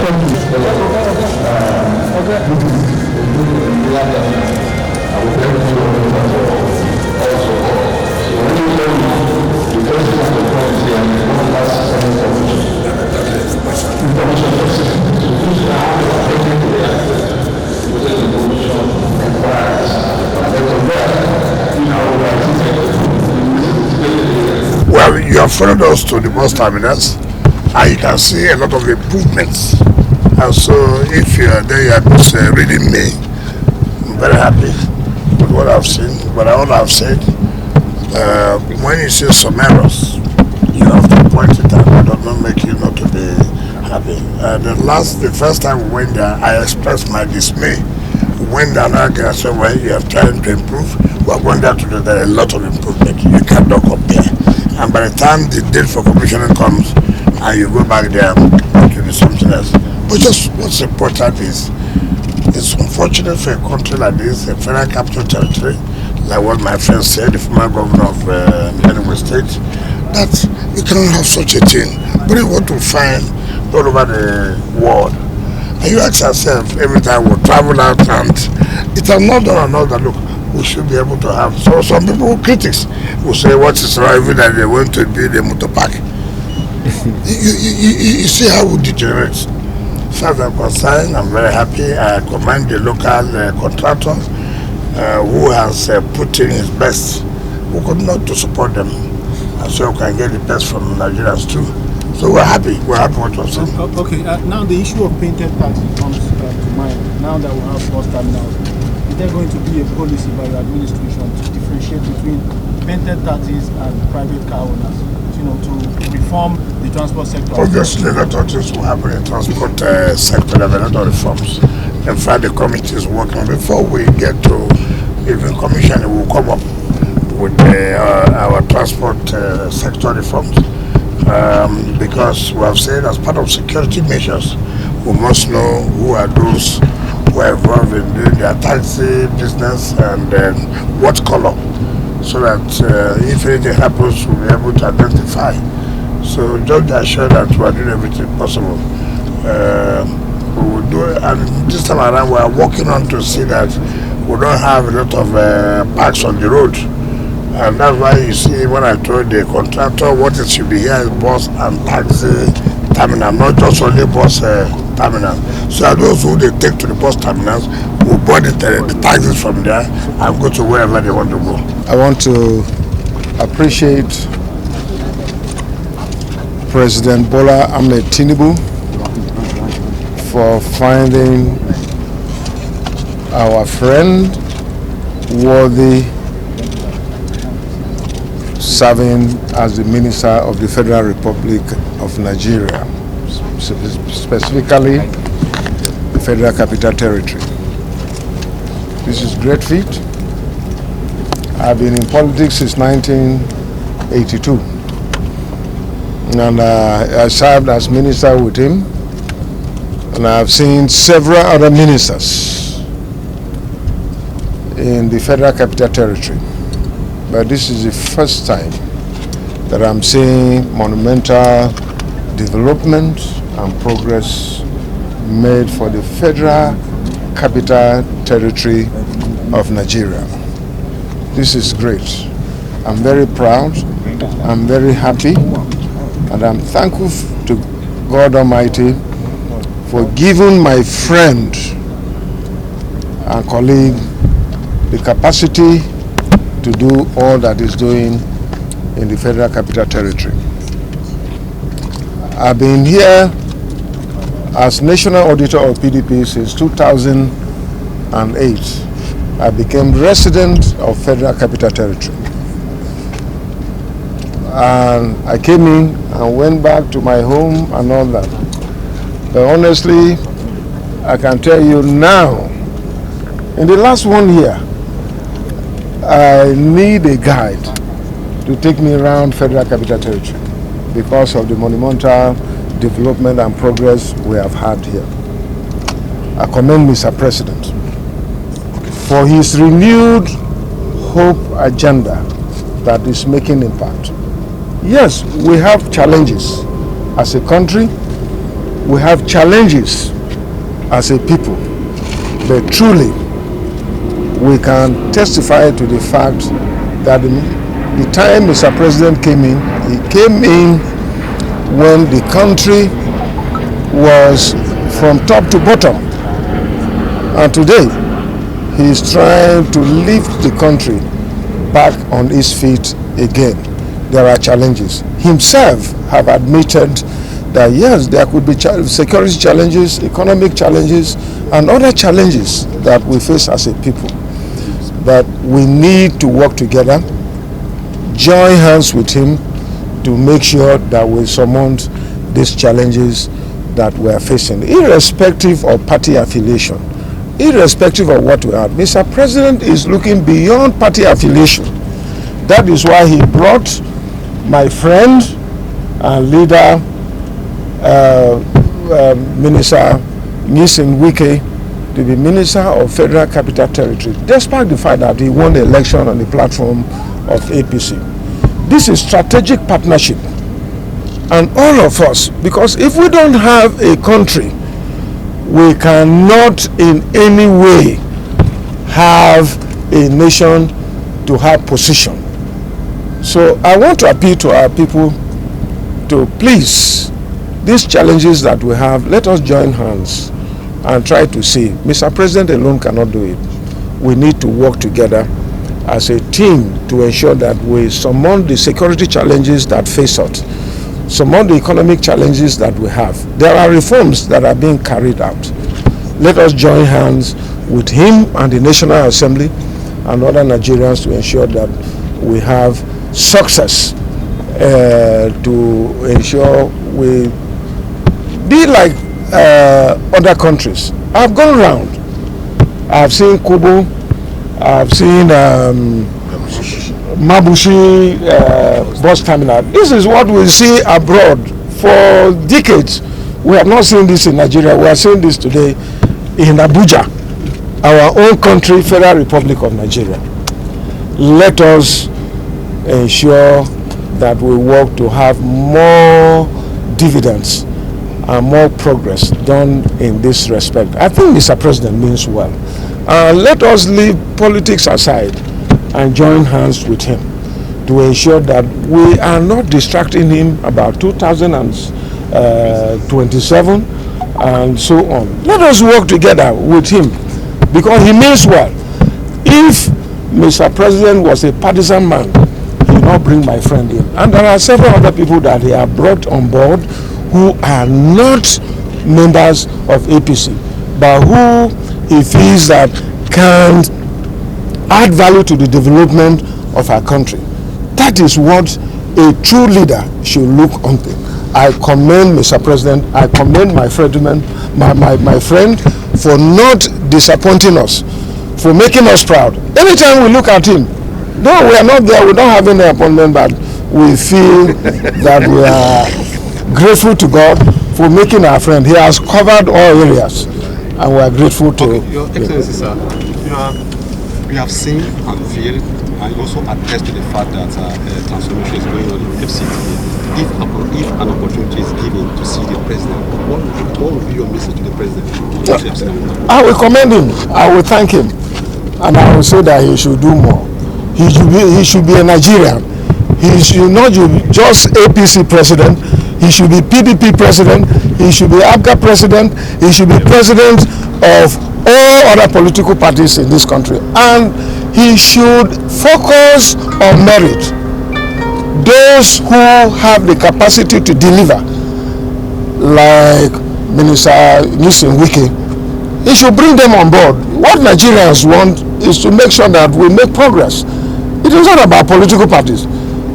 Well, you have followed us to the bus terminals, and you can see a lot of improvements. And so, if you are there, you are just reading me. I'm very happy with what I've seen. But all I've said, when you see some errors, you have to point it out. That does not make you not to be happy. The first time we went there, I expressed my dismay. We went down there, I said, well, you have tried to improve. We're going there to do there a lot of improvement. You cannot compare. And by the time the date for commissioning comes, and you go back there, it will be something else. But just what's important is, it's unfortunate for a country like this, a federal capital territory, like what my friend said, the former governor of Enugu State, that you cannot have such a thing. But you want to find all over the world. And you ask yourself every time we travel out, and it has not done another look. We should be able to have. So some people, critics, will say what is wrong even that they want to build a motor park. you see how we degenerate. As far as I'm concerned, I'm very happy. I commend the local contractor who has put in his best. We could not to support them, and so we can get the best from Nigerians too. So we're happy. We're happy with what we're saying. Okay, now the issue of painted taxi comes to mind. Now that we have bus terminals, is there going to be a policy by the administration to differentiate between painted taxis and private car owners? To reform the transport sector? Obviously, a lot of things will happen in the transport sector. There are a lot of reforms. In fact, the committee is working. Before we get to even commissioning, we'll come up with our transport sector reforms. Because we have said, as part of security measures, we must know who are those who are involved in doing their taxi business and what color, so that if anything happens, we'll be able to identify. So just assure that we are doing everything possible. We will do it, and this time around we are working on to see that we don't have a lot of parks on the road. And that's why you see when I told the contractor what it should be here is bus and taxi terminal, not just only bus terminal. So those who they take to the bus terminals will board the taxis from there and go to wherever they want to go. I want to appreciate President Bola Ahmed Tinubu for finding our friend worthy serving as the Minister of the Federal Republic of Nigeria, specifically the Federal Capital Territory. This is great feat. I've been in politics since 1982, and I served as minister with him, and I've seen several other ministers in the Federal Capital Territory. But this is the first time that I'm seeing monumental development and progress made for the Federal Capital Territory of Nigeria. This is great. I'm very proud, I'm very happy, and I'm thankful to God Almighty for giving my friend and colleague the capacity to do all that is doing in the Federal Capital Territory. I've been here as National Auditor of PDP since 2008. I became resident of Federal Capital Territory. And I came in and went back to my home and all that. But honestly, I can tell you now, in the last 1 year, I need a guide to take me around Federal Capital Territory because of the monumental development and progress we have had here. I commend Mr. President for his renewed hope agenda that is making impact. Yes, we have challenges as a country, We have challenges as a people, but truly we can testify to the fact that the time Mr. President came in, he came in when the country was from top to bottom. And today, he is trying to lift the country back on its feet again. There are challenges. Himself have admitted that yes, there could be security challenges, economic challenges, and other challenges that we face as a people. But we need to work together, join hands with him to make sure that we surmount these challenges that we are facing, irrespective of party affiliation, irrespective of what we have. Mr. President is looking beyond party affiliation. That is why he brought my friend and leader, Minister Wike, to be Minister of Federal Capital Territory, despite the fact that he won the election on the platform of APC. This is strategic partnership, and all of us, because if we don't have a country, we cannot in any way have a nation to have position. So I want to appeal to our people to please, these challenges that we have, let us join hands and try to see. Mr. President alone cannot do it. We need to work together as a team to ensure that we surmount the security challenges that face us, surmount the economic challenges that we have. There are reforms that are being carried out. Let us join hands with him and the National Assembly and other Nigerians to ensure that we have success, to ensure we be like other countries. I've gone around. I've seen Kubo, I've seen Mabushi bus terminal. This is what we see abroad for decades. We have not seen this in Nigeria. We are seeing this today in Abuja, our own country, Federal Republic of Nigeria. Let us ensure that we work to have more dividends and more progress done in this respect. I think Mr. President means well. Let us leave politics aside and join hands with him to ensure that we are not distracting him about 2027 and so on. Let us work together with him because he means well. If Mr. President was a partisan man, he would not bring my friend in. And there are several other people that he has brought on board who are not members of APC, but who he feels that can add value to the development of our country. That is what a true leader should look onto. I commend Mr. President, I commend my friend for not disappointing us, for making us proud. Anytime we look at him, no, we are not there, we don't have any appointment, but we feel that we are grateful to God for making our friend. He has covered all areas, and we are grateful to him. Your Excellency, sir, we have seen and feel and also attest to the fact that transformation is going on in FCT. If an opportunity is given to see the president, what would be your message to the president? I will commend him, I will thank him, and I will say that he should do more. He should be a Nigerian. He should not be just APC president. He should be PDP president. He should be ABGA president. He should be president of all other political parties in this country. And he should focus on merit. Those who have the capacity to deliver, like Minister Wike, he should bring them on board. What Nigerians want is to make sure that we make progress. It is not about political parties.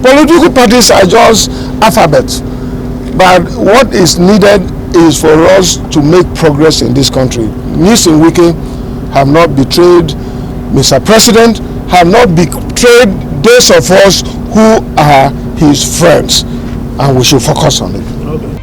Political parties are just alphabets. But what is needed is for us to make progress in this country. Wike have not betrayed Mr. President, have not betrayed those of us who are his friends, and we should focus on it. Okay.